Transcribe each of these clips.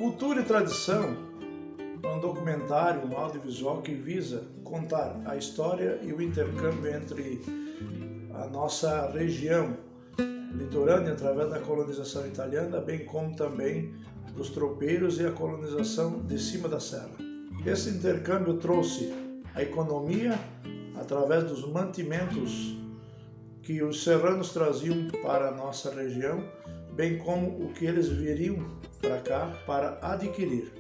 Cultura e tradição é um documentário, um audiovisual que visa contar a história e o intercâmbio entre a nossa região litorânea através da colonização italiana, bem como também dos tropeiros e a colonização de cima da serra. Esse intercâmbio trouxe a economia através dos mantimentos que os serranos traziam para a nossa região, bem como o que eles viriam para cá para adquirir,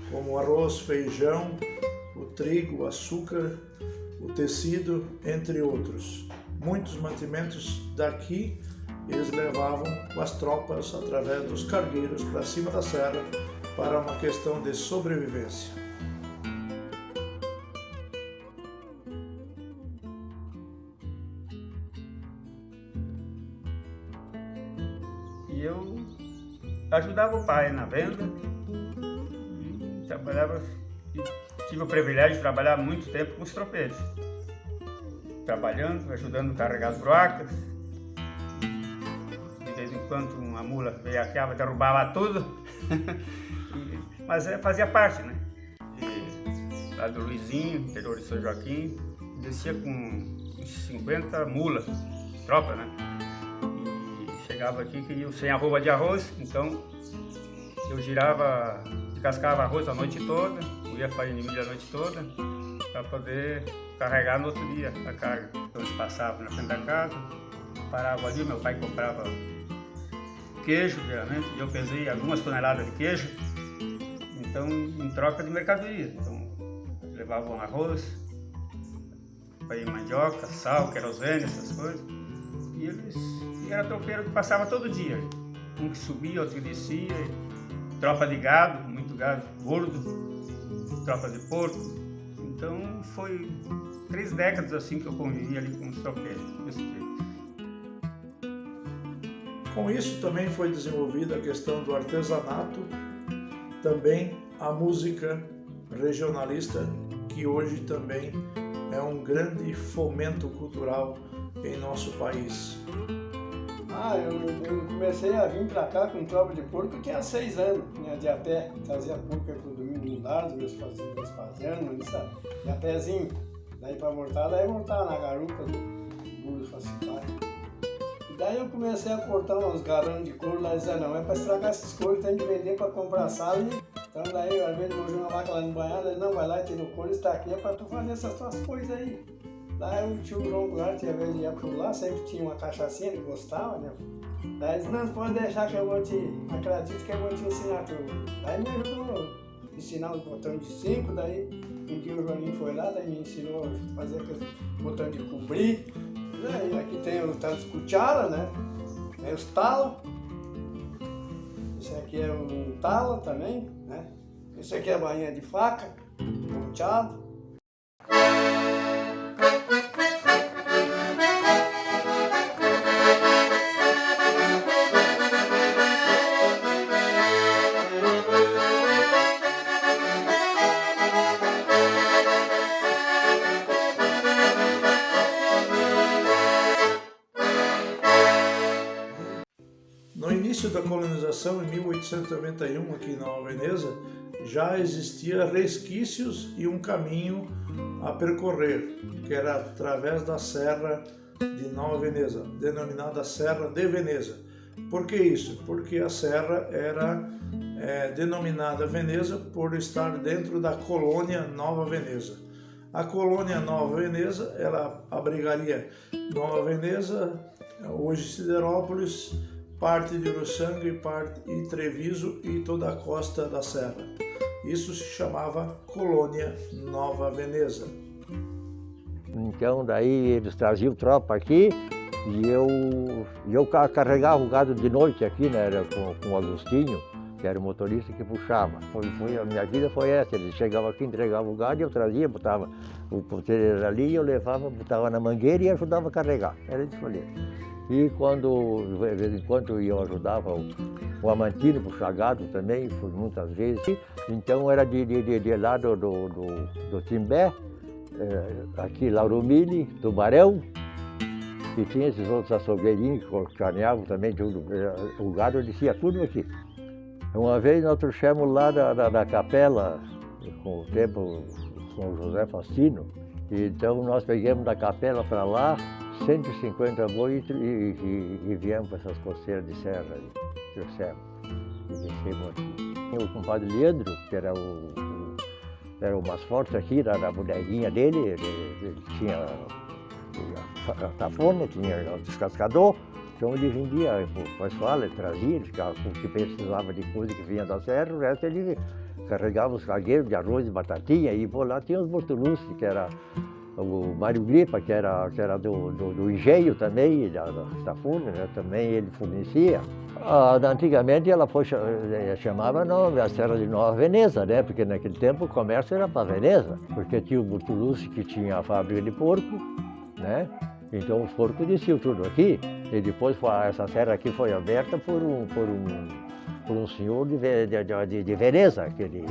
como arroz, feijão, o trigo, o açúcar, o tecido, entre outros. Muitos mantimentos daqui eles levavam com as tropas através dos cargueiros para cima da serra para uma questão de sobrevivência. E eu ajudava o pai na venda e trabalhava, e tive o privilégio de trabalhar muito tempo com os tropeiros, trabalhando, ajudando a carregar as broacas. De vez em quando uma mula veiaqueava, derrubava tudo, mas fazia parte, né? E, lá do Luizinho, interior de São Joaquim, descia com uns 50 mulas, tropa, né? Chegava aqui que ia sem arroba de arroz, então eu girava, descascava arroz a noite toda, ia farinha de milho a noite toda, para poder carregar no outro dia a carga. Então eles passavam na frente da casa, paravam ali, meu pai comprava queijo, geralmente, e eu pesei algumas toneladas de queijo, então em troca de mercadoria. Então levavam arroz, mandioca, sal, querosene, essas coisas, e era tropeiro que passava todo dia. Um que subia, outro que descia, tropa de gado, muito gado gordo, tropa de porco. Então foi 3 décadas assim que eu convivi ali com os tropeiros, desse jeito. Com isso também foi desenvolvida a questão do artesanato, também a música regionalista, que hoje também é um grande fomento cultural em nosso país. Eu comecei a vir para cá com tropa de porco, eu tinha 6 anos, tinha de a pé, trazia porco pro domingo no lar, meus fazianos, de a pézinho. Daí para voltar na garupa do burro facilário. E daí eu comecei a cortar uns garrões de couro lá e dizia, não, é para estragar esses couros, tem que vender para comprar sal. Então daí, às vezes, eu uma vaca lá no banhado, ele não vai lá e tira o couro, está aqui, é para tu fazer essas tuas coisas aí. Daí o tio João Goulart, às vezes, ia por lá, sempre tinha uma cachaçinha, ele gostava, né? Daí ele disse, não, pode deixar que eu vou acredito que eu vou te ensinar tudo. Daí me ajudou a ensinar os botões de 5, daí um dia o Joaninho foi lá, daí me ensinou a fazer aqueles botões de cobrir. Daí aqui tem os tantos cuchara, né? Tem os talos. Esse aqui é um talo também, né? Esse aqui é a bainha de faca, ponteado. No início da colonização, em 1891, aqui em Nova Veneza, já existia resquícios e um caminho a percorrer, que era através da Serra de Nova Veneza, denominada Serra de Veneza. Por que isso? Porque a serra era denominada Veneza por estar dentro da colônia Nova Veneza. A colônia Nova Veneza, ela abrigaria Nova Veneza, hoje Siderópolis, parte de Uruçanga e Treviso e toda a costa da serra. Isso se chamava Colônia Nova Veneza. Então daí eles traziam tropa aqui e eu carregava o gado de noite aqui, né, era com o Agostinho, que era o motorista que puxava. A minha vida foi essa, eles chegavam aqui, entregavam o gado e eu trazia, botava o ponteiro ali, eu levava, botava na mangueira e ajudava a carregar, era de folha. E quando, de vez em quando, eu ajudava o Amantino puxar gado também, muitas vezes. Então era de lá do Timbé, aqui Laurumilhe, Tubarão, e tinha esses outros açougueirinhos que carneavam também, tudo, o gado descia tudo aqui. Uma vez nós trouxemos lá da capela, com o tempo, com o José Faustino, e então nós pegamos da capela para lá 150 boi e viemos para essas costeiras de serra, trouxemos e descemos aqui. O compadre Leandro, que era o mais forte aqui da boneguinha dele, ele tinha a tafona, tinha o descascador, então ele vendia para a escola, ele trazia, ele ficava com o que precisava de coisa que vinha da serra, o resto ele carregava os cargueiros de arroz e batatinha, e por lá tinha os Bortolussi, que era o Mário Gripa, que era do engenho também, da tafona, né, também ele fornecia. Antigamente ela foi, chamava a Serra de Nova Veneza, né? Porque naquele tempo o comércio era para Veneza, porque tinha o Bortolussi que tinha a fábrica de porco, né? Então os porcos desciam tudo aqui, e depois essa serra aqui foi aberta por um senhor de Veneza. Aquele...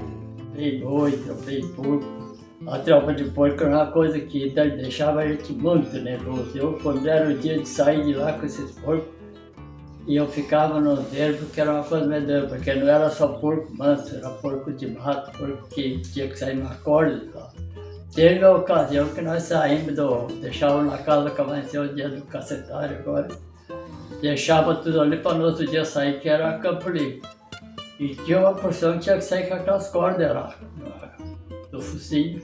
Tem boi, tem porco. A tropa de porco era uma coisa que deixava a gente muito nervoso. Eu, quando era o dia de sair de lá com esses porcos, e eu ficava no nervo, que era uma coisa medonha, porque não era só porco manso, era porco de mato, porco que tinha que sair na corda e tal. Teve a ocasião que nós saímos, deixávamos na casa que amanheceu o dia do cacetário agora, deixava tudo ali para no outro dia sair, que era Campo Limpo. E tinha uma porção que tinha que sair com aquelas cordas lá, do focinho.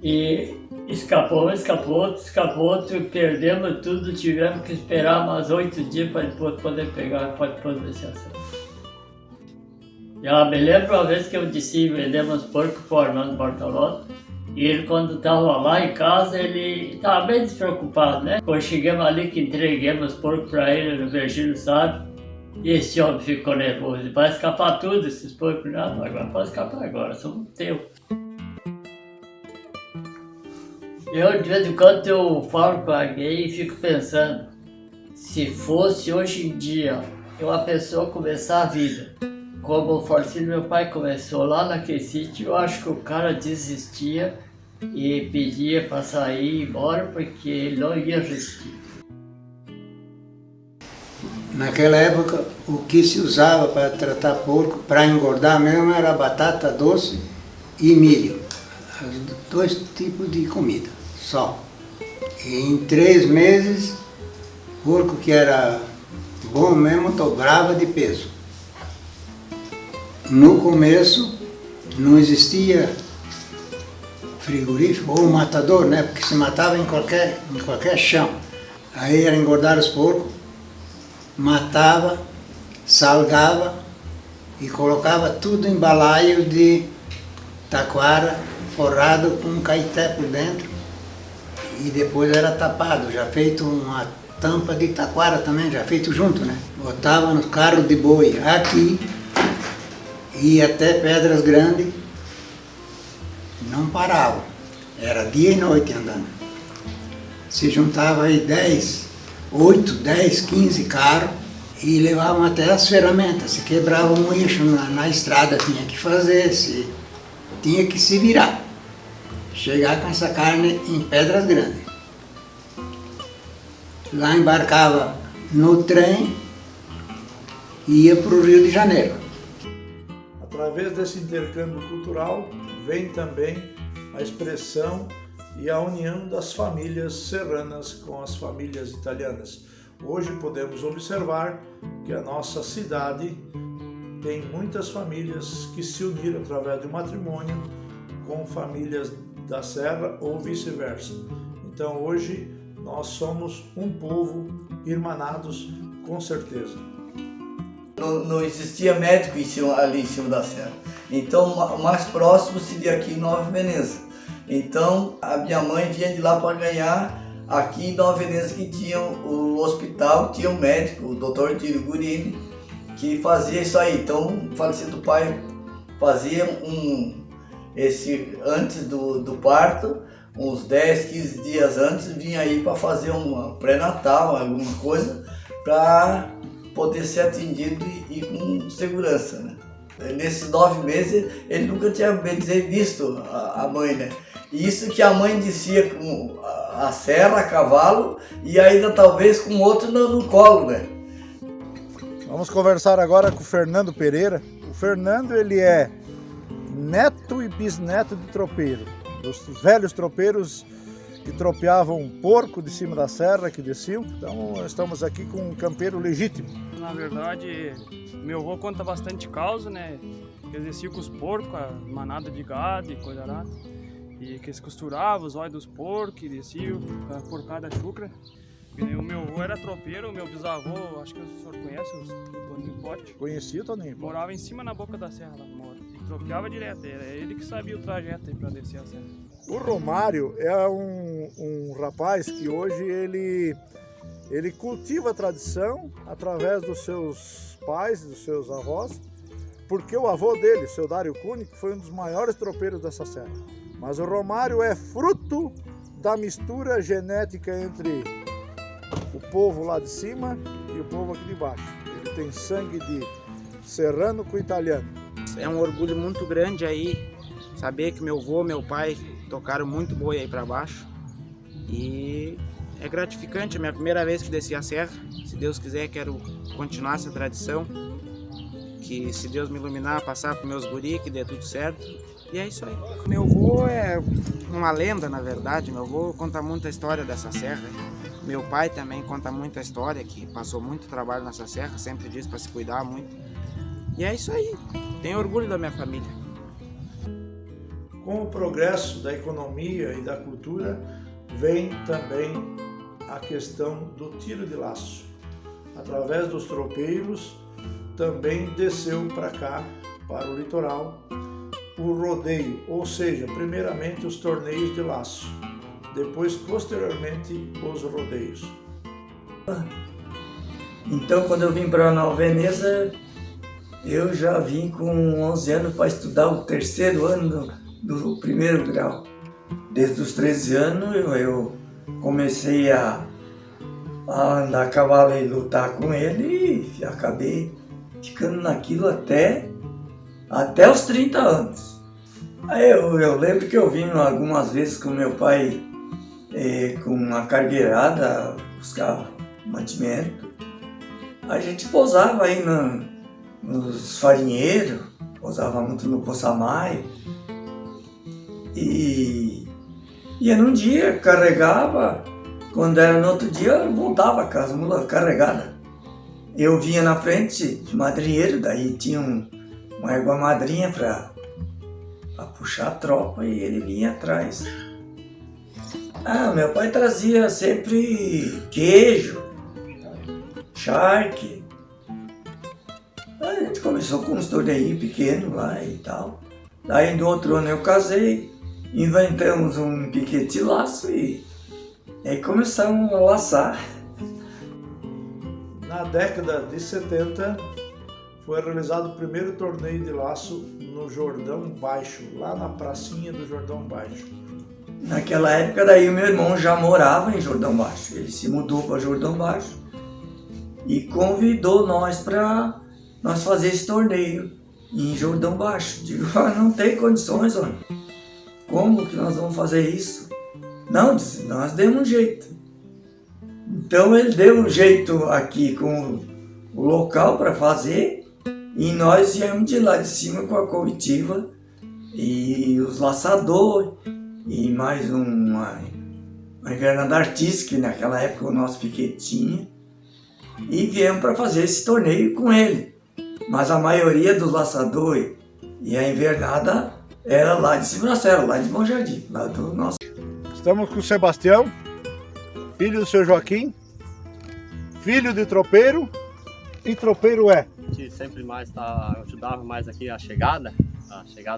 E escapou, perdemos tudo, tivemos que esperar mais 8 dias para depois poder pegar, para depois descer a serra. Eu me lembro uma vez que eu disse, vendemos porco para o Armando Bortolotto, e ele, quando estava lá em casa, ele estava bem despreocupado, né? Quando chegamos ali, que entreguemos os porcos para ele, o Virgílio sabe, e esse homem ficou nervoso. Vai escapar tudo, esses porcos. Não, agora pode escapar agora, são teus. Eu, de vez em quando, eu falo com alguém e fico pensando, se fosse hoje em dia, uma pessoa começar a vida, como o falecido meu pai começou lá naquele sítio, eu acho que o cara desistia e pedia para sair e ir embora, porque ele não ia resistir. Naquela época, o que se usava para tratar porco, para engordar mesmo, era batata doce e milho. Os 2 tipos de comida, só. E em 3 meses, o porco que era bom mesmo, dobrava de peso. No começo, não existia frigorífico ou matador, né? Porque se matava em qualquer chão. Aí era engordar os porcos, matava, salgava e colocava tudo em balaio de taquara, forrado com um caeté por dentro, e depois era tapado, já feito uma tampa de taquara também, já feito junto, né? Botava no carro de boi aqui, ia até Pedras Grandes, não parava, era dia e noite andando. Se juntava aí 8, 10, 15 carros e levavam até as ferramentas. Se quebrava um eixo na estrada, tinha que fazer, tinha que se virar. Chegar com essa carne em Pedras Grandes. Lá embarcava no trem e ia para o Rio de Janeiro. Através desse intercâmbio cultural vem também a expressão e a união das famílias serranas com as famílias italianas. Hoje podemos observar que a nossa cidade tem muitas famílias que se uniram através do matrimônio com famílias da serra ou vice-versa. Então hoje nós somos um povo irmanados, com certeza. Não existia médico ali em cima da serra. Então o mais próximo seria aqui em Nova Veneza. Então a minha mãe vinha de lá para ganhar aqui em Nova Veneza, que tinha o hospital, tinha um médico, o Dr. Tírio Gurini, que fazia isso aí. Então o falecido pai fazia antes do parto, uns 10, 15 dias antes, vinha aí para fazer um pré-natal, alguma coisa, para poder ser atendido e com segurança, né? Nesses 9 meses ele nunca tinha, bem dizer, visto a mãe, né? Isso que a mãe descia com a serra, a cavalo, e ainda talvez com outro no colo, né? Vamos conversar agora com o Fernando Pereira. O Fernando, ele é neto e bisneto de tropeiro, dos velhos tropeiros que tropeavam porco de cima da serra, que desciam. Então, estamos aqui com um campeiro legítimo. Na verdade, meu avô conta bastante causa, né? Que eles desciam com os porcos, a manada de gado e coisa lá. E que eles costuravam os olhos dos porcos e desciam a porcada chucra. E o meu avô era tropeiro, o meu bisavô, acho que o senhor conhece, o Toninho Pote. Conhecia o Toninho? Morava em cima na boca da serra lá, e tropeava direto. Era ele que sabia o trajeto para descer a serra. O Romário é um rapaz que hoje ele cultiva a tradição através dos seus pais, dos seus avós, porque o avô dele, o seu Dário Cúnico, foi um dos maiores tropeiros dessa serra. Mas o Romário é fruto da mistura genética entre o povo lá de cima e o povo aqui de baixo. Ele tem sangue de serrano com italiano. É um orgulho muito grande aí saber que meu avô, meu pai tocaram muito boi aí para baixo. E é gratificante, é a minha primeira vez que desci a serra. Se Deus quiser, quero continuar essa tradição. Que se Deus me iluminar, passar para meus guri, que dê tudo certo. E é isso aí. Meu avô é uma lenda, na verdade. Meu avô conta muita história dessa serra. Meu pai também conta muita história, que passou muito trabalho nessa serra, sempre diz para se cuidar muito. E é isso aí. Tenho orgulho da minha família. Com o progresso da economia e da cultura, vem também a questão do tiro de laço. Através dos tropeiros, também desceu para cá, para o litoral, o rodeio, ou seja, primeiramente os torneios de laço, depois, posteriormente, os rodeios. Então, quando eu vim para Nova Veneza, eu já vim com 11 anos para estudar o terceiro ano do primeiro grau. Desde os 13 anos eu comecei a andar a cavalo e lutar com ele e acabei ficando naquilo até os 30 anos. Aí eu lembro que eu vim algumas vezes com meu pai com uma cargueirada buscar mantimento. A gente pousava aí nos farinheiros, pousava muito no Poçamaio. E ia num dia, carregava, quando era no outro dia eu voltava com as mulas carregadas. Eu vinha na frente de madrinheiro, daí tinha uma égua madrinha para puxar a tropa e ele vinha atrás. Meu pai trazia sempre queijo, charque. Aí a gente começou com uns torneios pequenos lá e tal. Daí no outro ano eu casei, inventamos um piquete de laço e aí começamos a laçar. Na década de 70, foi realizado o primeiro torneio de laço no Jordão Baixo, lá na pracinha do Jordão Baixo. Naquela época daí o meu irmão já morava em Jordão Baixo, ele se mudou para Jordão Baixo e convidou nós para nós fazer esse torneio em Jordão Baixo. Digo, não tem condições, olha. Como que nós vamos fazer isso? Não, disse, nós demos um jeito. Então ele deu um jeito aqui com o local para fazer e nós viemos de lá de cima com a comitiva e os laçadores e mais uma invernada artística, que naquela época o nosso piquete tinha, e viemos para fazer esse torneio com ele. Mas a maioria dos laçadores e a invernada era lá de cima da serra, lá de Bom Jardim, lá do nosso. Estamos com o Sebastião, filho do seu Joaquim, filho de tropeiro, e tropeiro é? A gente sempre mais ajudava mais aqui a chegada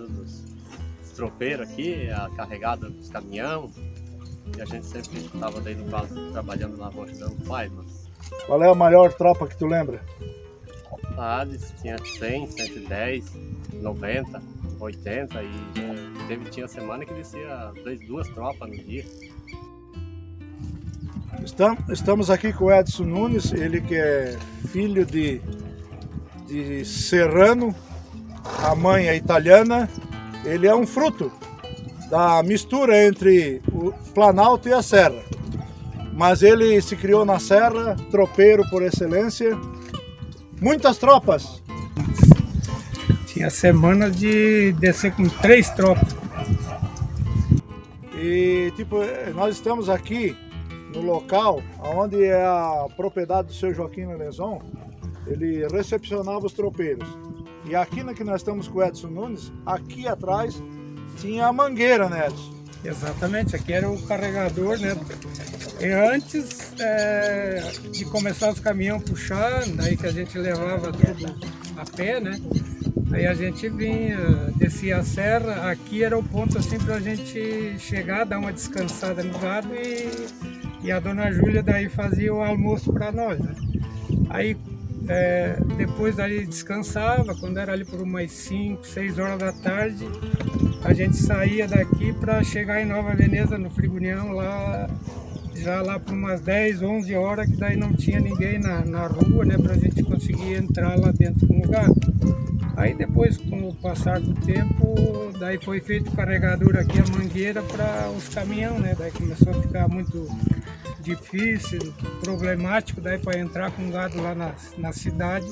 dos tropeiros aqui, a carregada dos caminhão, e a gente sempre estava daí no caso trabalhando na rocha dando pai, mas... Qual é a maior tropa que tu lembra? Tinha 100, 110, 90, 80 e tinha semana que descia duas tropas no dia. Estamos aqui com o Edson Nunes, ele que é filho de serrano, a mãe é italiana. Ele é um fruto da mistura entre o Planalto e a Serra. Mas ele se criou na Serra, tropeiro por excelência. Muitas tropas? Tinha semana de descer com 3 tropas. E tipo, nós estamos aqui no local onde é a propriedade do seu Joaquim Lorenzon. Ele recepcionava os tropeiros. E aqui que nós estamos com o Edson Nunes, aqui atrás tinha a mangueira, né, Edson? Exatamente, aqui era o carregador, né? E antes de começar os caminhões puxar, daí que a gente levava tudo a pé, né? Aí a gente vinha, descia a serra, aqui era o ponto assim para a gente chegar, dar uma descansada no gado e a dona Júlia daí fazia o almoço para nós, né? Aí depois daí descansava, quando era ali por umas 5, 6 horas da tarde, a gente saía daqui para chegar em Nova Veneza, no Frigonião, já lá por umas 10, 11 horas, que daí não tinha ninguém na rua, né, para a gente conseguir entrar lá dentro com o gado. Aí depois, com o passar do tempo, daí foi feito o carregador aqui, a mangueira para os caminhões, né, daí começou a ficar muito difícil, problemático daí para entrar com gado lá na cidade,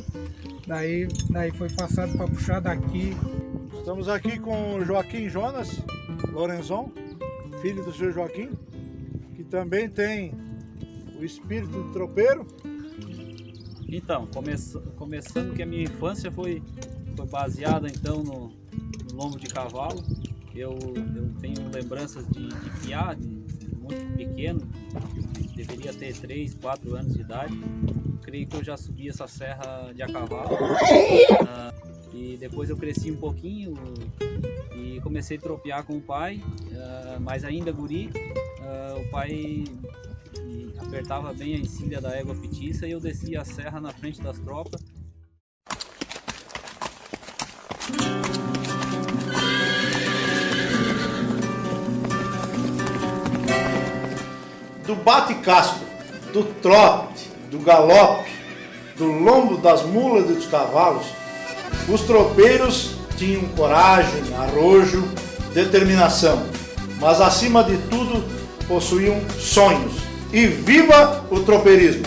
daí foi passado para puxar daqui. Estamos aqui com o Joaquim Jonas Lorenzon, filho do seu Joaquim, que também tem o espírito de tropeiro. Então, começando que a minha infância foi baseada então no lombo de cavalo. Eu tenho lembranças de piar, muito pequeno, deveria ter 3, 4 anos de idade. Creio que eu já subi essa serra de a cavalo. E depois eu cresci um pouquinho e comecei a tropear com o pai, mas ainda guri. O pai apertava bem a encilha da égua petiça e eu descia a serra na frente das tropas. Do bate-casco, do trote, do galope, do lombo das mulas e dos cavalos, os tropeiros tinham coragem, arrojo, determinação, mas acima de tudo possuíam sonhos. E viva o tropeirismo!